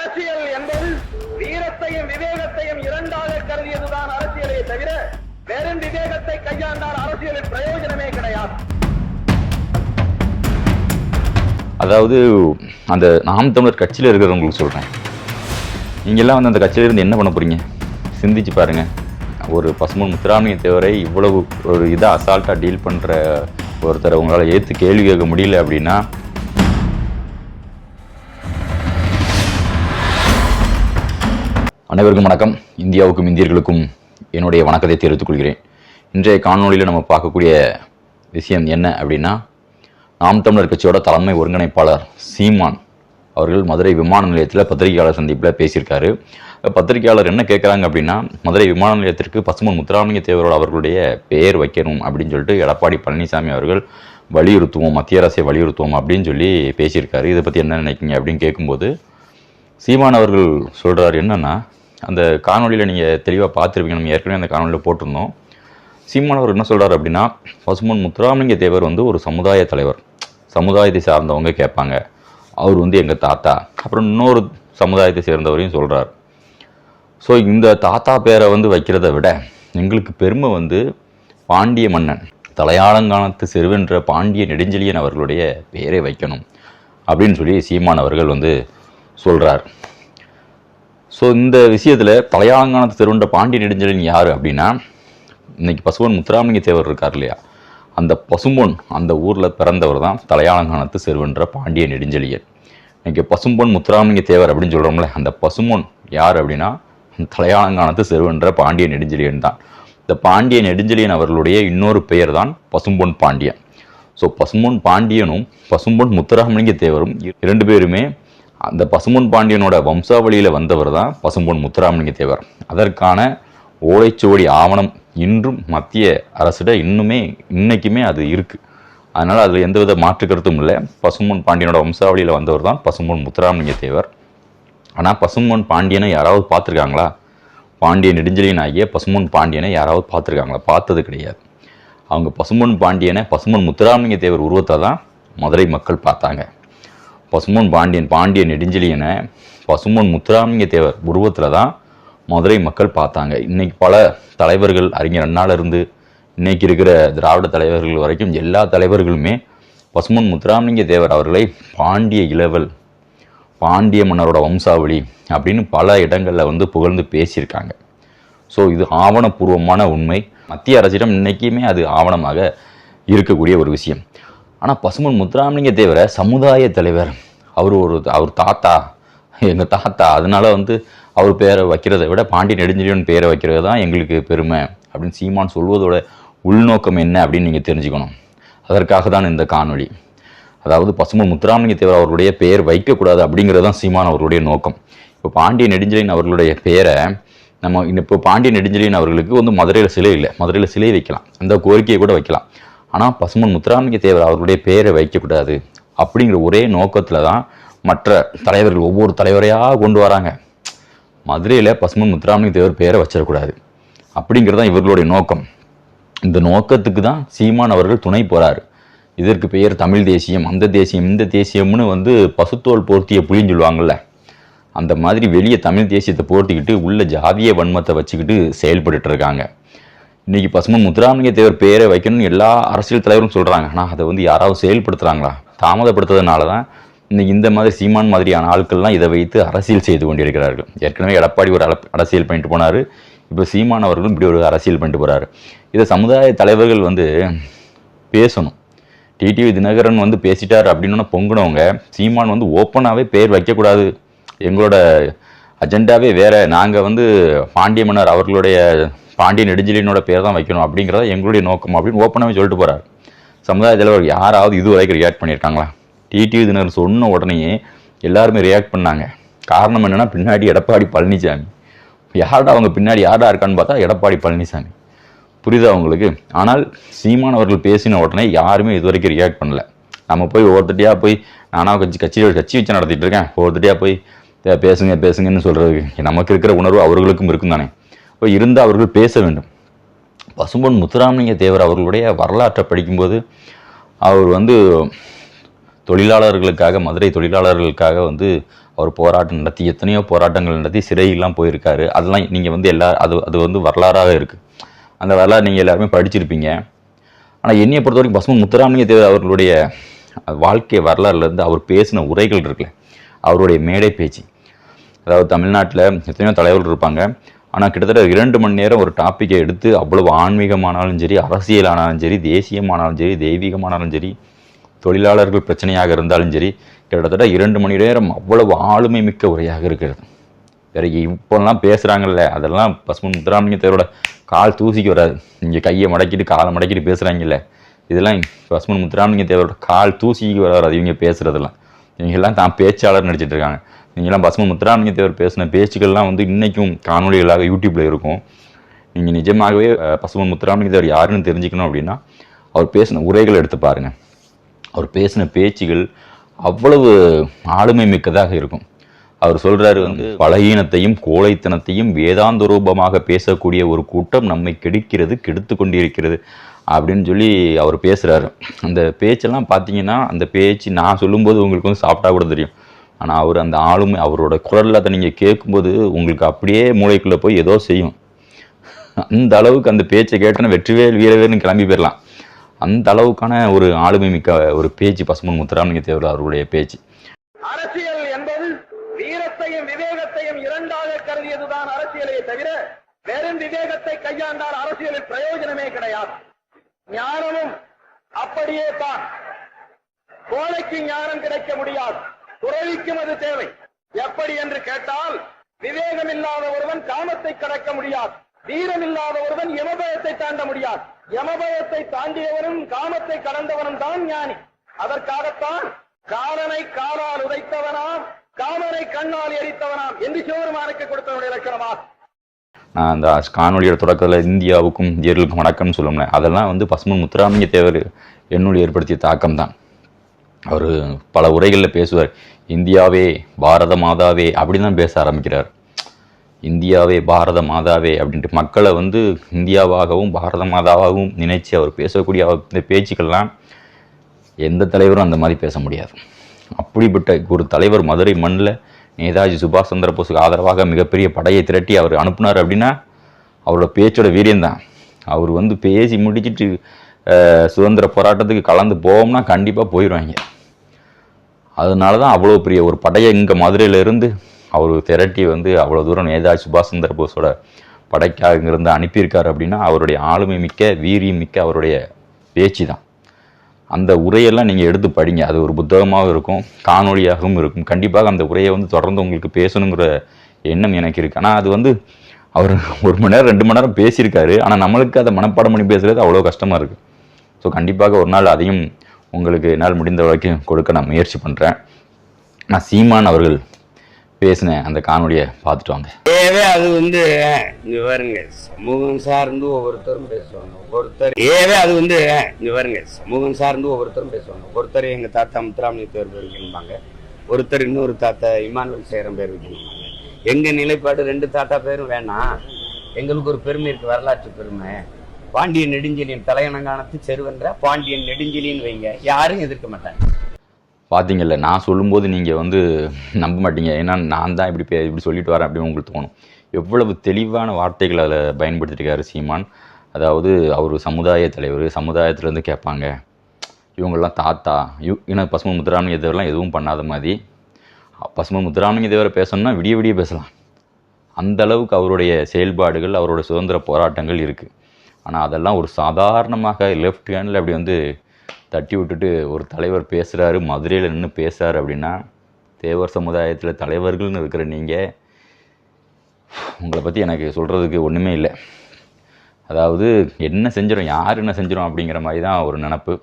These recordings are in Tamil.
அரசியல் என்பது வீரத்தையும் விவேகத்தையும் இரண்டாக கருதியதுதான் அரசியலை தவிர வெறும் விவேகத்தை கையாண்டால் அரசியலில் பிரயோஜனமே கிடையாது. அதாவது அந்த நாம் தமிழர் கட்சியில் இருக்கிறவங்களுக்கு சொல்கிறேன், நீங்கள்லாம் வந்து அந்த கட்சியில் இருந்து என்ன பண்ண போகிறீங்க சிந்திச்சு பாருங்கள். ஒரு பசும்பொன் முத்துராமலிங்க தேவரை இவ்வளவு ஒரு இதாக அசால்ட்டாக டீல் பண்ணுற ஒருத்தரை உங்களால் ஏற்று கேள்வி கேட்க முடியல அப்படின்னா, அனைவருக்கும் வணக்கம். இந்தியாவுக்கும் இந்தியர்களுக்கும் என்னுடைய வணக்கத்தை தெரிவித்துக் கொள்கிறேன். இன்றைய காணொலியில் நம்ம பார்க்கக்கூடிய விஷயம் என்ன அப்படின்னா, நாம் தமிழர் கட்சியோட தலைமை ஒருங்கிணைப்பாளர் சீமான் அவர்கள் மதுரை விமான நிலையத்தில் பத்திரிகையாளர் சந்திப்பில் பேசியிருக்காரு. பத்திரிகையாளர் என்ன கேட்குறாங்க அப்படின்னா, மதுரை விமான நிலையத்திற்கு பசும்பொன் முத்துராமலிங்க தேவரோட அவர்களுடைய பெயர் வைக்கணும் அப்படின்னு சொல்லிட்டு எடப்பாடி பழனிசாமி அவர்கள் வலியுறுத்துவோம், மத்திய அரசை வலியுறுத்துவோம் அப்படின்னு சொல்லி பேசியிருக்காரு. இதை பற்றி என்ன நினைக்கிங்க அப்படின்னு கேட்கும்போது சீமான் அவர்கள் சொல்கிறார் என்னன்னா, அந்த காணொலியில் நீங்கள் தெளிவாக பார்த்துருப்பீங்க, நம்ம ஏற்கனவே அந்த காணொலியில் போட்டிருந்தோம். சீமான் அவர் என்ன சொல்கிறார் அப்படின்னா, பசும்பொன் முத்துராமலிங்க தேவர் வந்து ஒரு சமுதாய தலைவர், சமுதாயத்தை சார்ந்தவங்க கேட்பாங்க, அவர் வந்து எங்கள் தாத்தா, அப்புறம் இன்னொரு சமுதாயத்தை சேர்ந்தவரையும் சொல்கிறார். ஸோ இந்த தாத்தா பேரை வந்து வைக்கிறத விட எங்களுக்கு பெருமை வந்து பாண்டிய மன்னன் தலையாலங்கானத்து செருவென்ற பாண்டிய நெடுஞ்செழியன் அவர்களுடைய பெயரை வைக்கணும் அப்படின்னு சொல்லி சீமான் அவர்கள் வந்து சொல்கிறார். ஸோ இந்த விஷயத்தில் தலையாலங்கானத்து செருவென்ற பாண்டிய நெடுஞ்செழியன் யார் அப்படின்னா, இன்னைக்கு பசும்பொன் முத்துராமலிங்க தேவர் இருக்கார் இல்லையா, அந்த பசும்பொன் அந்த ஊரில் பிறந்தவர் தான் தலையாலங்கானத்து செருவென்ற பாண்டிய நெடுஞ்செழியன். இன்றைக்கி பசும்பொன் முத்துராமலிங்க தேவர் அப்படின்னு சொல்கிறோம்ல, அந்த பசும்பொன் யார் அப்படின்னா தலையாலங்கானத்து செருவென்ற பாண்டிய நெடுஞ்செழியன் தான். இந்த பாண்டிய நெடுஞ்செழியன் அவர்களுடைய இன்னொரு பெயர் தான் பசும்பொன் பாண்டியன். ஸோ பசும்பொன் பாண்டியனும் பசும்பொன் முத்துராமலிங்க தேவரும் இரண்டு பேருமே அந்த பசும்பொன் பாண்டியனோட வம்சாவளியில் வந்தவர் தான் பசும்பொன் முத்துராமலிங்க தேவர். அதற்கான ஓலைச்சுவடி ஆவணம் இன்றும் மத்திய அரசிட இன்னைக்குமே அது இருக்குது. அதனால் அதில் எந்தவித மாற்று கருத்தும் இல்லை. பசும்பொன் பாண்டியனோட வம்சாவளியில் வந்தவர் தான் பசும்பொன் முத்துராமலிங்க தேவர். ஆனால் பசும்பொன் பாண்டியனை யாராவது பார்த்துருக்காங்களா? பாண்டிய நெடுஞ்செழியன் ஆகிய பசும்பொன் பாண்டியனை யாராவது பார்த்துருக்காங்களா? பார்த்தது கிடையாது. அவங்க பசும்பொன் பாண்டியனை பசும்பொன் முத்துராமலிங்க தேவர் உருவத்தை தான் மதுரை மக்கள் பார்த்தாங்க. பசும்பொன் பாண்டிய நெடுஞ்செழியனை பசும்பொன் முத்துராமலிங்க தேவர் உருவத்தில் தான் மதுரை மக்கள் பார்த்தாங்க. இன்றைக்கி பல தலைவர்கள், அறிஞர் அண்ணாவிலிருந்து இன்றைக்கி இருக்கிற திராவிட தலைவர்கள் வரைக்கும் எல்லா தலைவர்களுமே பசும்பொன் முத்துராமலிங்க தேவர் அவர்களை பாண்டிய இளவல், பாண்டிய மன்னரோட வம்சாவளி அப்படின்னு பல இடங்களில் வந்து புகழ்ந்து பேசியிருக்காங்க. ஸோ இது ஆவணப்பூர்வமான உண்மை. மத்திய அரசிடம் இன்றைக்குமே அது ஆவணமாக இருக்கக்கூடிய ஒரு விஷயம். ஆனால் பசும்பொன் முத்துராமலிங்க தேவரை சமுதாய தலைவர், அவர் தாத்தா, எங்கள் தாத்தா, அதனால வந்து அவர் பேரை வைக்கிறத விட பாண்டிய நெடுஞ்செழியன் பேரை வைக்கிறது தான் எங்களுக்கு பெருமை அப்படின்னு சீமான் சொல்வதோட உள்நோக்கம் என்ன அப்படின்னு நீங்கள் தெரிஞ்சுக்கணும். அதற்காக தான் இந்த காணொளி. அதாவது பசும்பொன் முத்துராமலிங்க தேவர் அவர்களுடைய பெயர் வைக்கக்கூடாது அப்படிங்கிறது தான் சீமான் அவர்களுடைய நோக்கம். இப்போ பாண்டிய நெடுஞ்செழியன் அவர்களுடைய பெயரை நம்ம இப்போ பாண்டிய நெடுஞ்செழியன் அவர்களுக்கு வந்து மதுரையில் சிலை இல்லை, மதுரையில் சிலை வைக்கலாம், அந்த கோரிக்கையை கூட வைக்கலாம். ஆனால் பசும்பொன் முத்துராமலிங்க தேவர் அவர்களுடைய பெயரை வைக்கக்கூடாது அப்படிங்கிற ஒரே நோக்கத்தில் தான் மற்ற தலைவர்கள் ஒவ்வொரு தலைவரையாக கொண்டு வராங்க. மதுரையில் பசும்பொன் முத்துராமலிங்க தேவர் பெயரை வச்சிடக்கூடாது அப்படிங்கிறது தான் இவர்களுடைய நோக்கம். இந்த நோக்கத்துக்கு தான் சீமான் அவர்கள் துணை போகிறார். இதற்கு பெயர் தமிழ் தேசியம், அந்த தேசியம், இந்த தேசியம்னு வந்து பசுத்தோல் போர்த்திய புலின்னு சொல்லுவாங்கள்ல, அந்த மாதிரி வெளியே தமிழ் தேசியத்தை போர்த்திக்கிட்டு உள்ள ஜாதிய வன்மத்தை வச்சுக்கிட்டு செயல்பட்டு இருக்காங்க. இன்றைக்கி பசும்பொன் முத்துராமலிங்க தேவர் பெயரை வைக்கணும்னு எல்லா அரசியல் தலைவரும் சொல்கிறாங்க. ஆனால் அதை வந்து யாராவது செயல்படுத்துகிறாங்களா? தாமதப்படுத்துறதுனால தான் இன்னைக்கு இந்த மாதிரி சீமான் மாதிரியான ஆட்கள்லாம் இதை வைத்து அரசியல் செய்து கொண்டிருக்கிறார்கள். ஏற்கனவே எடப்பாடி ஒரு அரசியல் பண்ணிட்டு போனார், இப்போ சீமான் அவர்களும் இப்படி ஒரு அரசியல் பண்ணிட்டு போகிறாரு. இதை சமுதாய தலைவர்கள் வந்து பேசணும். டிடிவி தினகரன் வந்து பேசிட்டார் அப்படின்னு பொங்குனவங்க, சீமான் வந்து ஓப்பனாகவே பேர் வைக்கக்கூடாது, எங்களோட அஜெண்டாவே வேறு, நாங்கள் வந்து பாண்டிய மன்னர் அவர்களுடைய பாண்டிய நெடுஞ்செழியனோட பேர் தான் வைக்கணும் அப்படிங்கிறத எங்களுடைய நோக்கம் அப்படின்னு ஓப்பனாகவே சொல்லிட்டு போகிறார். சமுதாய தலைவர் யாராவது இது வரைக்கும் ரியாக்ட் பண்ணியிருக்காங்களா? டிடிவி தினகரன் சொன்ன உடனேயே எல்லாருமே ரியாக்ட் பண்ணாங்க. காரணம் என்னென்னா, பின்னாடி எடப்பாடி பழனிசாமி. யார்டா அவங்க பின்னாடி யார்டா இருக்கான்னு பார்த்தா எடப்பாடி பழனிசாமி. புரியுதா அவங்களுக்கு? ஆனால் சீமான் அவர்கள் பேசின உடனே யாருமே இது வரைக்கும் ரியாக்ட் பண்ணல. நம்ம போய் ஒவ்வொருத்தட்டியாக போய் நானாக கட்சி வச்சு நடத்திட்டு இருக்கேன், ஒவ்வொருத்தட்டியாக போய் பேசுங்கன்னு சொல்கிறதுக்கு நமக்கு இருக்கிற உணர்வு அவர்களுக்கும் இருக்கும் தானே. இப்போ இருந்தால் அவர்கள் பேச வேண்டும். பசும்பொன் முத்துராமலிங்க தேவர் அவர்களுடைய வரலாற்றை படிக்கும்போது அவர் வந்து தொழிலாளர்களுக்காக, மதுரை தொழிலாளர்களுக்காக வந்து அவர் போராட்டம் நடத்தி எத்தனையோ போராட்டங்கள் நடத்தி சிறையெல்லாம் போயிருக்காரு. அதெல்லாம் நீங்கள் வந்து அது வந்து வரலாறாக இருக்குது. அந்த வரலாறு நீங்கள் எல்லாருமே படிச்சிருப்பீங்க. ஆனால் என்னையை பொறுத்த வரைக்கும் பசுமன் முத்துராமலிங்க தேவர் அவர்களுடைய வாழ்க்கை வரலாறுலேருந்து அவர் பேசின உரைகள் இருக்குல்ல, அவருடைய மேடை பேச்சு, அதாவது தமிழ்நாட்டில் எத்தனையோ தலைவர்கள் இருப்பாங்க, ஆனால் கிட்டத்தட்ட 2 மணி நேரம் ஒரு டாப்பிக்கை எடுத்து அவ்வளவு ஆன்மீகமானாலும் சரி, அரசியலானாலும் சரி, தேசியமானாலும் சரி, தெய்வீகமானாலும் சரி, தொழிலாளர்கள் பிரச்சனையாக இருந்தாலும் சரி, கிட்டத்தட்ட 2 மணி நேரம் அவ்வளவு ஆளுமை மிக்க உரையாக இருக்கிறது. வேறு இப்போல்லாம் பேசுகிறாங்கல்ல, அதெல்லாம் பசுமன் முத்துராமலிங்க தேவரோட கால் தூசிக்கு வராது. இங்கே கையை மடக்கிட்டு காலை மடக்கிட்டு பேசுகிறாங்கல்ல, இதெல்லாம் பசுமன் முத்துராமலிங்க தேவரோட கால் தூசிக்கு வராது. இவங்க பேசுகிறதெல்லாம் இவங்கெல்லாம் தான் பேச்சாளர் நடிச்சிட்டு இருக்காங்க. நீங்களாம் பசுமன் முத்துராமலிங்க தேவர் பேசின பேச்சுக்கள்லாம் வந்து இன்றைக்கும் காணொலிகளாக யூடியூப்பில் இருக்கும். நீங்கள் நிஜமாகவே பசுமன் முத்துராமலிங்க தேவர் யாருன்னு தெரிஞ்சுக்கணும் அப்படின்னா அவர் பேசின உரைகள் எடுத்து பாருங்கள். அவர் பேசின பேச்சுகள் அவ்வளவு ஆளுமை மிக்கதாக இருக்கும். அவர் சொல்கிறாரு வந்து, பலகீனத்தையும் கோழைத்தனத்தையும் வேதாந்த ரூபமாக பேசக்கூடிய ஒரு கூட்டம் நம்மை கெடுத்து கொண்டிருக்கிறது அப்படின்னு சொல்லி அவர் பேசுகிறாரு. அந்த பேச்செல்லாம் பார்த்தீங்கன்னா, அந்த பேச்சு நான் சொல்லும்போது உங்களுக்கு வந்து சாப்பிட்டா கூட தெரியும். ஆனால் அவர் அந்த ஆளுமை, அவரோட குரலில் அதை நீங்கள் கேட்கும்போது உங்களுக்கு அப்படியே மூளைக்குள்ளே போய் ஏதோ செய்யும். அந்த அளவுக்கு அந்த பேச்சை கேட்டோன்னா வெற்றிவேல் வீரவேல்னு கிளம்பி போயிடலாம். அந்த அளவுக்கான ஒரு ஆளுமை மிக்க ஒரு பேச்சு பசுமன் முத்துராமலிங்க தேவர் அவருடைய பேச்சு. அரசியல் என்பது வீரத்தையும் விவேகத்தையும் இரண்டாக கருதியதுதான் அரசியலே தவிர வெறும் விவேகத்தை கையாண்டால் அரசியலில் பிரயோஜனமே கிடையாது. ஞானமும் அப்படியே தான். கோழைக்கு ஞானம் கிடைக்க முடியாது, துறவிக்கும் அது தேவை. எப்படி என்று கேட்டால், விவேகம் இல்லாத ஒருவன் காமத்தை கடக்க முடியாது, வீரம் இல்லாத ஒருவன் யமபயத்தை தாண்ட முடியாது. யமபயத்தை தாண்டியவனும் காமத்தை கடந்தவனும் தான் ஞானி. அதற்காகத்தான் காலனை காலால் உதைத்தவனாம், காமனை கண்ணால் எரித்தவனாம் என்று சிவபெருமானுக்கு கொடுத்தவனுடைய இலக்கணமா. நான் அந்த காணொலியோட தொடக்கத்தில் இந்தியாவுக்கும் இந்தியர்களுக்கும் வணக்கம்னு சொல்லுவோம்ல, அதெல்லாம் வந்து பசுமன் முத்துராமலிங்க தேவர் என்னுடைய ஏற்படுத்திய தாக்கம் தான். அவர் பல உரைகளில் பேசுவார், இந்தியாவே பாரத மாதாவே அப்படி தான் பேச ஆரம்பிக்கிறார். இந்தியாவே பாரத மாதாவே அப்படின்ட்டு மக்களை வந்து இந்தியாவாகவும் பாரத மாதாவாகவும் நினைச்சு அவர் பேசக்கூடிய இந்த பேச்சுக்கள்லாம் எந்த தலைவரும் அந்த மாதிரி பேச முடியாது. அப்படிப்பட்ட ஒரு தலைவர் மதுரை மண்ணில் நேதாஜி சுபாஷ் சந்திர போஸுக்கு ஆதரவாக மிகப்பெரிய படையை திரட்டி அவர் அனுப்புனார் அப்படின்னா அவரோட பேச்சோட வீரியம்தான். அவர் வந்து பேசி முடிச்சுட்டு சுதந்திர போராட்டத்துக்கு கலந்து போவோம்னா கண்டிப்பாக போயிடுவாங்க. அதனால தான் அவ்வளோ பெரிய ஒரு படையை இங்கே மதுரையிலேருந்து அவர் திரட்டி வந்து அவ்வளோ தூரம் நேதாஜி சுபாஷ் சந்திர போஸோட படைக்காக இங்கிருந்து அனுப்பியிருக்கார் அப்படின்னா அவருடைய ஆளுமை மிக்க வீரியம் மிக்க அவருடைய பேச்சு தான். அந்த உரையெல்லாம் நீங்கள் எடுத்து படிங்க. அது ஒரு புத்தகமாகவும் இருக்கும், காணொலியாகவும் இருக்கும். கண்டிப்பாக அந்த உரையை வந்து தொடர்ந்து உங்களுக்கு பேசணுங்கிற எண்ணம் எனக்கு இருக்குது. ஆனால் அது வந்து அவர் 1 மணி நேரம் 2 மணி நேரம் பேசியிருக்காரு. ஆனால் நம்மளுக்கு அதை மனப்பாடம் பண்ணி பேசுகிறது அவ்வளோ கஷ்டமாக இருக்குது. ஸோ கண்டிப்பாக ஒரு நாள் அதையும் உங்களுக்கு என்னால் முடிந்த வரைக்கும் கொடுக்க நான் முயற்சி பண்ணுறேன். நான் சீமான் அவர்கள் பேசின அந்த காணொலியை பார்த்துட்டு வாங்க. அது வந்து இங்க வருங்க, சமூகம் சார்ந்து ஒவ்வொருத்தரும் பேசுவாங்க. அது வந்து இங்க வருங்க, சமூகம் சார்ந்து ஒவ்வொருத்தரும் பேசுவாங்க. ஒருத்தர் எங்க தாத்தா முத்துராமலிங்க தேவர் பேர் வைக்கணும்பாங்க, ஒருத்தர் இன்னொரு தாத்தா இமானுவேல் சேரம் பேர் வைக்கணும்பாங்க. எங்க நிலைப்பாடு 2 தாத்தா பேரும் வேணாம். எங்களுக்கு ஒரு பெருமை இருக்கு, வரலாற்று பெருமை. பாண்டியன் நெடுஞ்செழியன் தலையணங்கானத்து செருவென்ற பாண்டியன் நெடுஞ்செழியன் வைங்க, யாரும் எதிர்க்க மாட்டாங்க. பார்த்தீங்கல்ல, நான் சொல்லும்போது நீங்கள் வந்து நம்ப மாட்டீங்க. ஏன்னா நான் தான் இப்படி சொல்லிட்டு வரேன் அப்படின்னு உங்களுக்கு தோணும். எவ்வளவு தெளிவான வார்த்தைகள் அதில் பயன்படுத்தியிருக்காரு சீமான். அதாவது அவர் சமுதாய தலைவர், சமுதாயத்துலேருந்து கேட்பாங்க இவங்கெல்லாம் தாத்தா. ஏன்னா பசுமன் முத்துராமலிங்க தேவரெலாம் எதுவும் பண்ணாத மாதிரி பசுமன் முத்துராமலிங்க தேவரை பேசணும்னா விடிய பேசலாம். அந்த அளவுக்கு அவருடைய செயல்பாடுகள், அவருடைய சுதந்திர போராட்டங்கள் இருக்குது. ஆனால் அதெல்லாம் ஒரு சாதாரணமாக லெஃப்ட் ஹேண்டில் அப்படி வந்து தட்டி விட்டுட்டு ஒரு தலைவர் பேசுகிறாரு, மதுரையில் நின்று பேசுகிறாரு அப்படின்னா, தேவர் சமுதாயத்தில் தலைவர்கள்னு இருக்கிற நீங்கள், உங்களை பற்றி எனக்கு சொல்கிறதுக்கு ஒன்றுமே இல்லை. அதாவது என்ன செஞ்சிடும், யார் என்ன செஞ்சிடும் அப்படிங்கிற மாதிரி தான் ஒரு நினப்பு.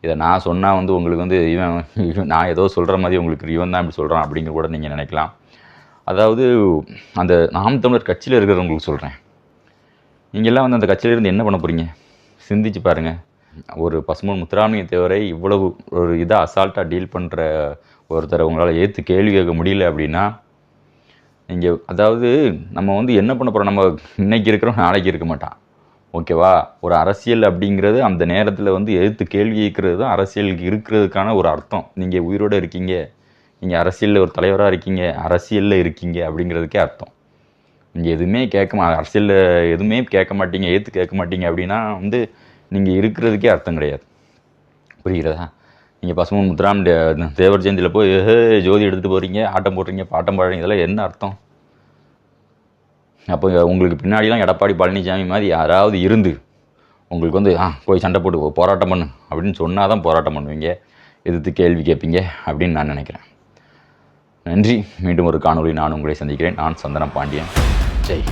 இதை நான் சொன்னால் வந்து உங்களுக்கு வந்து இவன் நான் ஏதோ சொல்கிற மாதிரி உங்களுக்கு இவன் தான் இப்படி சொல்கிறான் அப்படிங்கிற கூட நீங்கள் நினைக்கலாம். அதாவது அந்த நாம் தமிழர் கட்சியில் இருக்கிறவங்களுக்கு சொல்கிறேன், நீங்கள்லாம் வந்து அந்த கட்சியிலேருந்து என்ன பண்ண போகிறீங்க சிந்திச்சு பாருங்கள். ஒரு பசுமன் முத்துராமலிங்க தேவரை இவ்வளவு ஒரு இதாக அசால்ட்டாக டீல் பண்ணுற ஒருத்தரை உங்களால் ஏற்று கேள்வி கேட்க முடியல அப்படின்னா, நீங்கள் அதாவது நம்ம வந்து என்ன பண்ண போகிறோம், நம்ம இன்னைக்கு இருக்கிறோம் நாளைக்கு இருக்க மாட்டான், ஓகேவா? ஒரு அரசியல் அப்படிங்கிறது அந்த நேரத்தில் வந்து எதிர்த்து கேள்வி கேட்கறது தான் அரசியலுக்கு இருக்கிறதுக்கான ஒரு அர்த்தம். நீங்கள் உயிரோடு இருக்கீங்க, நீங்கள் அரசியலில் ஒரு தலைவராக இருக்கீங்க, அரசியலில் இருக்கீங்க அப்படிங்கிறதுக்கே அர்த்தம். நீங்கள் எதுவுமே அரசியலில் எதுவுமே கேட்க மாட்டீங்க, ஏற்று கேட்க மாட்டீங்க அப்படின்னா நீங்கள் இருக்கிறதுக்கே அர்த்தம் கிடையாது. புரிகிறதா? நீங்கள் பசுமன் முத்துராம் தேவர் ஜெயந்தியில் போய் ஜோதி எடுத்துகிட்டு போகிறீங்க, ஆட்டம் போடுறீங்க, பாட்டம் பாடுறீங்க, இதெல்லாம் என்ன அர்த்தம்? அப்போ உங்களுக்கு பின்னாடிலாம் எடப்பாடி பழனிசாமி மாதிரி யாராவது இருந்து உங்களுக்கு போய் சண்டை போட்டு போராட்டம் பண்ணு அப்படின்னு சொன்னால் தான் போராட்டம் பண்ணுவீங்க, எதிர்த்து கேள்வி கேட்பீங்க அப்படின்னு நான் நினைக்கிறேன். நன்றி. மீண்டும் ஒரு காணொளி நான் உங்களை சந்திக்கிறேன். நான் சந்தனம் பாண்டியன். ஜெய்.